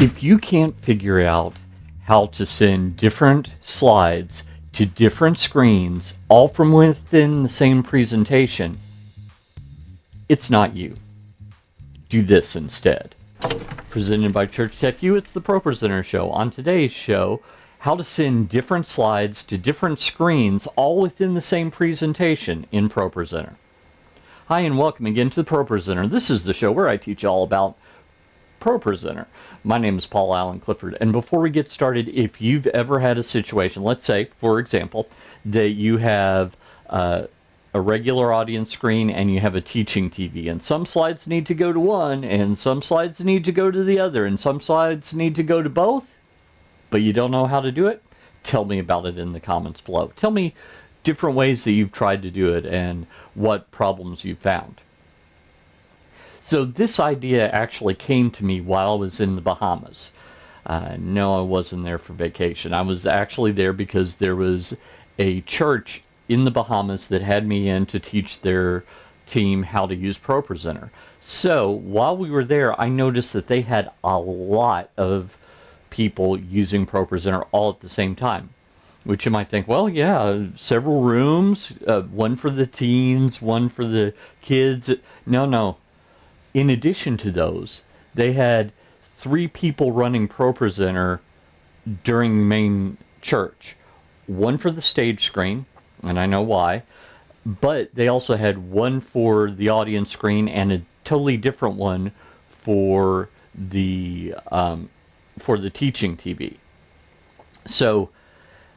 If you can't figure out how to send different slides to different screens, all from within the same presentation, it's not you. Do this instead. Presented by Church Tech U, it's the ProPresenter Show. On today's show, how to send different slides to different screens, all within the same presentation in ProPresenter. Hi, and welcome again to the ProPresenter. This is the show where I teach you all about ProPresenter. My name is Paul Allen Clifford, and before we get started, if you've ever had a situation, let's say, for example, that you have a regular audience screen and you have a teaching TV, and some slides need to go to one, and some slides need to go to the other, and some slides need to go to both, but you don't know how to do it, tell me about it in the comments below. Tell me different ways that you've tried to do it and what problems you've found. So this idea actually came to me while I was in the Bahamas. No, I wasn't there for vacation. I was actually there because there was a church in the Bahamas that had me in to teach their team how to use ProPresenter. So while we were there, I noticed that they had a lot of people using ProPresenter all at the same time. Which you might think, well, yeah, several rooms, one for the teens, one for the kids. No. In addition to those, they had 3 people running ProPresenter during the main church. One for the stage screen, and I know why, but they also had one for the audience screen and a totally different one for the teaching TV. So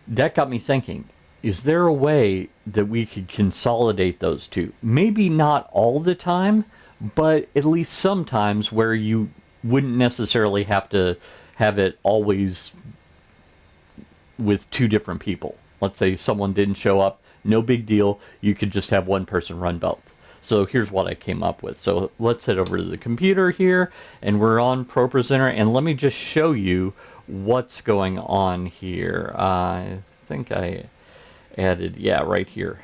that got me thinking, is there a way that we could consolidate those two? Maybe not all the time, but at least sometimes where you wouldn't necessarily have to have it always with 2 different people. Let's say someone didn't show up, no big deal, you could just have one person run both. So here's what I came up with. So let's head over to the computer here, and we're on ProPresenter, and let me just show you what's going on here. I think I added, yeah, right here.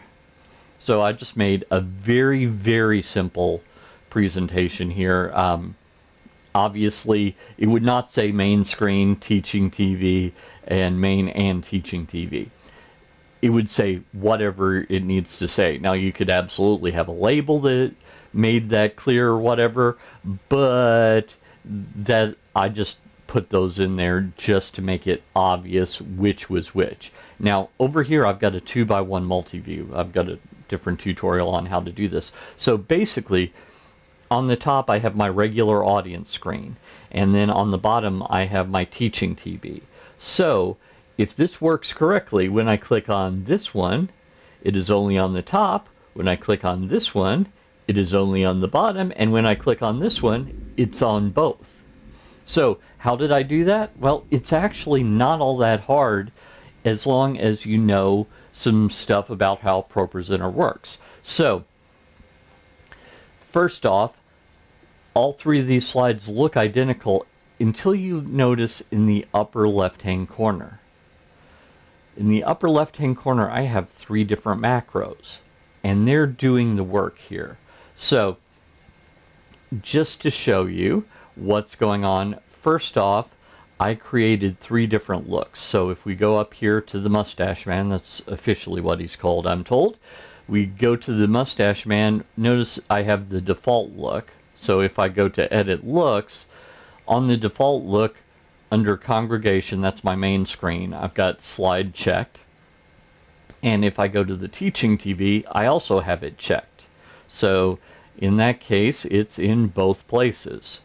So I just made a very, very simple presentation here. Obviously, it would not say main screen, teaching TV, and main and teaching TV. It would say whatever it needs to say. Now, you could absolutely have a label that made that clear or whatever, but that I just put those in there just to make it obvious which was which. Now, over here, I've got a 2x1 multi-view. I've got a different tutorial on how to do this. So basically, on the top, I have my regular audience screen, and then on the bottom, I have my teaching TV. So if this works correctly, when I click on this one, it is only on the top. When I click on this one, it is only on the bottom. And when I click on this one, it's on both. So how did I do that? Well, it's actually not all that hard as long as you know some stuff about how ProPresenter works. So first off, all 3 of these slides look identical until you notice in the upper left-hand corner. In the upper left-hand corner, I have 3 different macros, and they're doing the work here. So just to show you what's going on, first off, I created 3 different looks. So if we go up here to the Mustache Man, that's officially what he's called, I'm told. We go to the Mustache Man, notice I have the default look. So if I go to Edit Looks, on the default look, under Congregation, that's my main screen, I've got Slide checked. And if I go to the Teaching TV, I also have it checked. So in that case, it's in both places.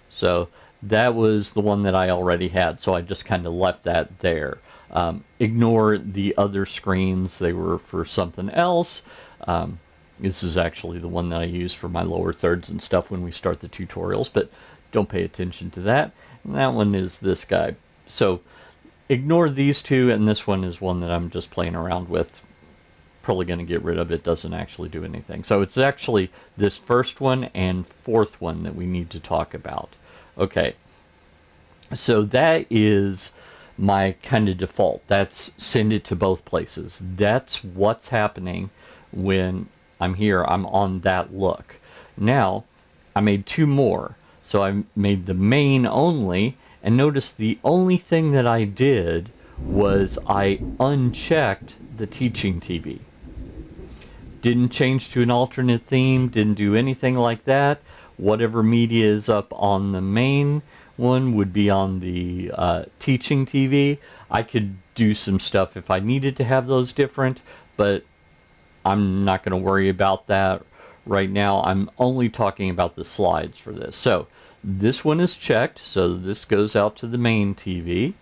So that was the one that I already had, so I just kind of left that there. Ignore the other screens, they were for something else. This is actually the one that I use for my lower thirds and stuff when we start the tutorials, but don't pay attention to that. And that one is this guy. So ignore these 2, and this one is one that I'm just playing around with. Probably going to get rid of it, doesn't actually do anything. So it's actually this first one and 4th one that we need to talk about. Okay, so that is my kind of default. That's send it to both places. That's what's happening when I'm here. I'm on that look. Now, I made 2 more. So I made the main only, And notice the only thing that I did was I unchecked the teaching TV. Didn't change to an alternate theme, didn't do anything like that. Whatever media is up on the main one would be on the teaching TV. I could do some stuff if I needed to have those different, but I'm not going to worry about that right now. I'm only talking about the slides for this. So this one is checked, so this goes out to the main TV.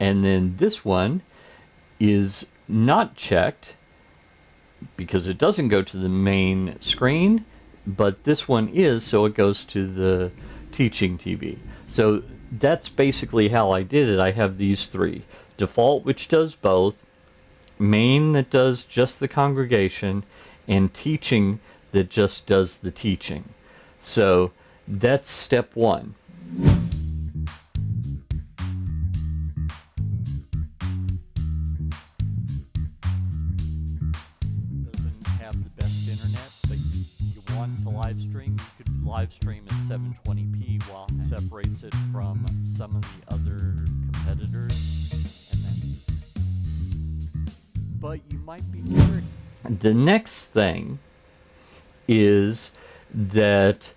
And then this one is not checked because it doesn't go to the main screen, but this one is, so it goes to the teaching TV. So that's basically how I did it. I have these three. Default, which does both, main that does just the congregation, and teaching that just does the teaching. So that's step one. Doesn't have the best internet, but you want to live stream, you could live stream at 720p while it separates it from some of the other competitors. And then, but you might be curious. The next thing is that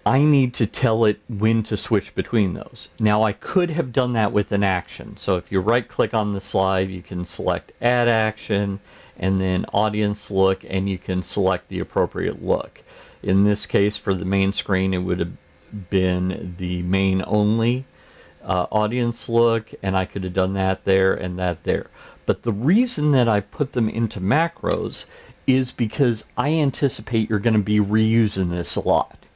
I need to tell it when to switch between those. Now I could have done that with an action. So if you right click on the slide, you can select add action and then audience look, and you can select the appropriate look. In this case, for the main screen, it would have been the main only audience look, and I could have done that there and that there. But the reason that I put them into macros is because I anticipate you're going to be reusing this a lot.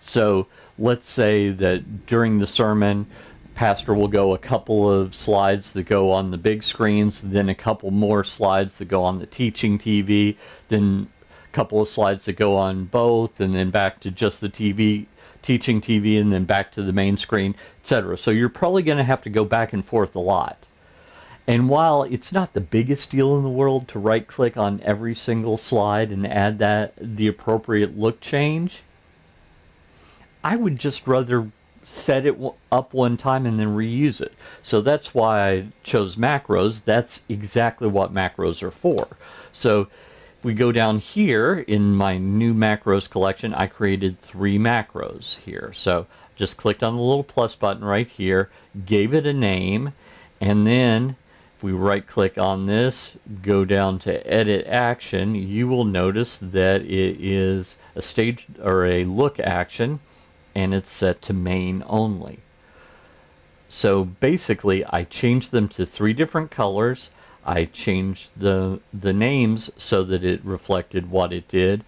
So let's say that during the sermon, pastor will go a couple of slides that go on the big screens, then a couple more slides that go on the teaching TV, then a couple of slides that go on both, and then back to just the teaching TV, and then back to the main screen, etc. So you're probably going to have to go back and forth a lot. And while it's not the biggest deal in the world to right click on every single slide and add the appropriate look change, I would just rather set it up one time and then reuse it. So that's why I chose macros. That's exactly what macros are for. So if we go down here in my new macros collection, I created 3 macros here. So just clicked on the little plus button right here, gave it a name, and then if we right click on this, go down to edit action, you will notice that it is a stage or a look action, and it's set to main only. So basically I changed them to 3 different colors. I changed the names so that it reflected what it did.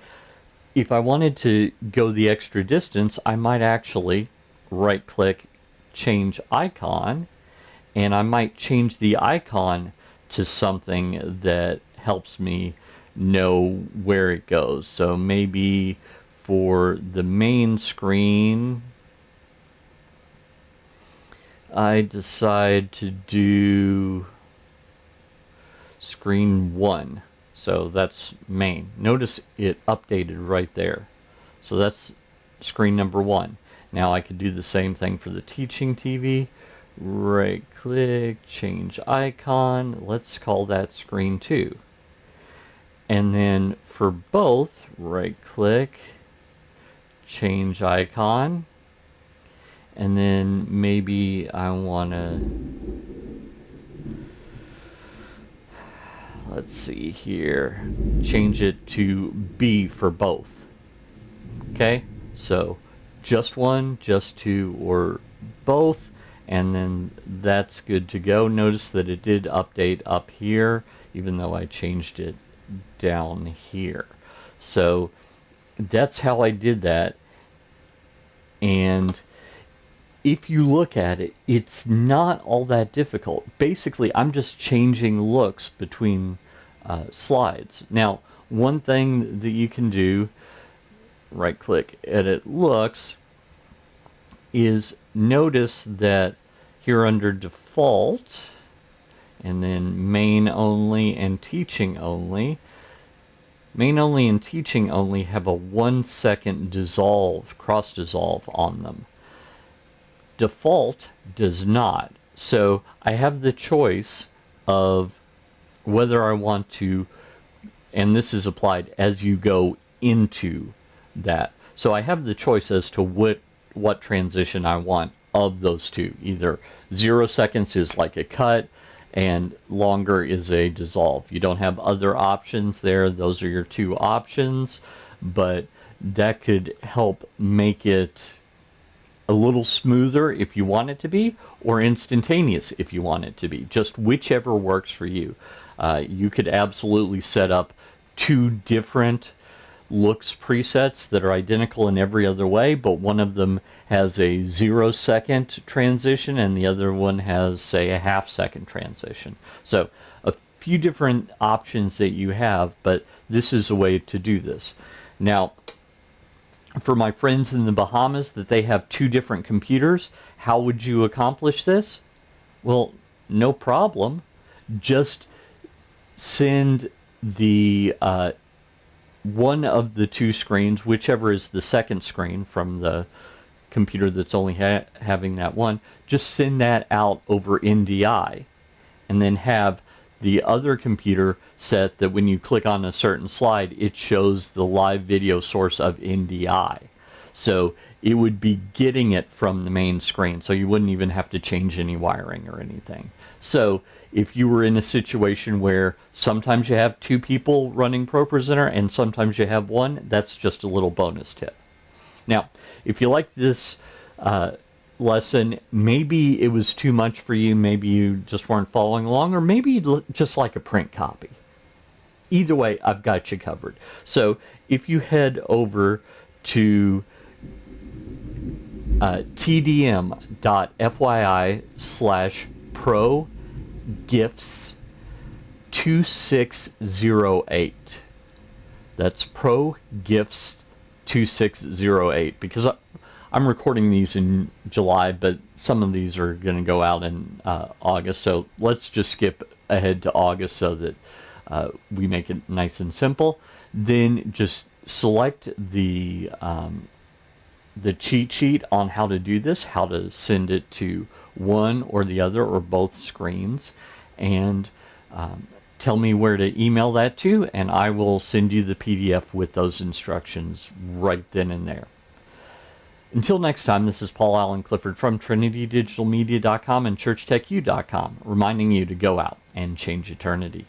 If I wanted to go the extra distance, I might actually right click, change icon, and I might change the icon to something that helps me know where it goes. So maybe for the main screen, I decide to do screen 1. So that's main. Notice it updated right there. So that's screen number 1. Now I could do the same thing for the teaching TV. Right click, change icon. Let's call that screen 2. And then for both, right click, change icon, and then maybe I want to, let's see here, change it to B for both. Okay, so just 1, just 2, or both, and then that's good to go. Notice that it did update up here, even though I changed it down here. So that's how I did that. And if you look at it, it's not all that difficult. Basically, I'm just changing looks between slides. Now, one thing that you can do, right click, edit looks, is notice that here under default, and then main only and teaching only, main only and teaching only have a 1-second dissolve, cross dissolve on them. Default does not. So I have the choice of whether I want to, and this is applied as you go into that. So I have the choice as to what transition I want of those two. Either 0 seconds is like a cut and longer is a dissolve. You don't have other options there. Those are your two options, but that could help make it a little smoother if you want it to be, or instantaneous if you want it to be. Just whichever works for you. You could absolutely set up two different looks presets that are identical in every other way, but one of them has a 0-second transition and the other one has, say, a half-second transition. So a few different options that you have, but this is a way to do this. Now, for my friends in the Bahamas that they have two different computers, how would you accomplish this? Well, no problem. Just send the one of the two screens, whichever is the second screen from the computer that's only having that one, just send that out over NDI, and then have the other computer set that when you click on a certain slide, it shows the live video source of NDI. So it would be getting it from the main screen, so you wouldn't even have to change any wiring or anything. So if you were in a situation where sometimes you have two people running ProPresenter and sometimes you have one, that's just a little bonus tip. Now, if you like this lesson, maybe it was too much for you, maybe you just weren't following along, or maybe you'd just like a print copy. Either way, I've got you covered. So if you head over to tdm.fyi/pro-gifts2608. That's pro-gifts2608, because I'm recording these in July, but some of these are going to go out in August. So let's just skip ahead to August so that we make it nice and simple. Then just select the cheat sheet on how to do this, how to send it to one or the other or both screens, and tell me where to email that to, and I will send you the PDF with those instructions right then and there. Until next time, this is Paul Allen Clifford from TrinityDigitalMedia.com and ChurchTechU.com, reminding you to go out and change eternity.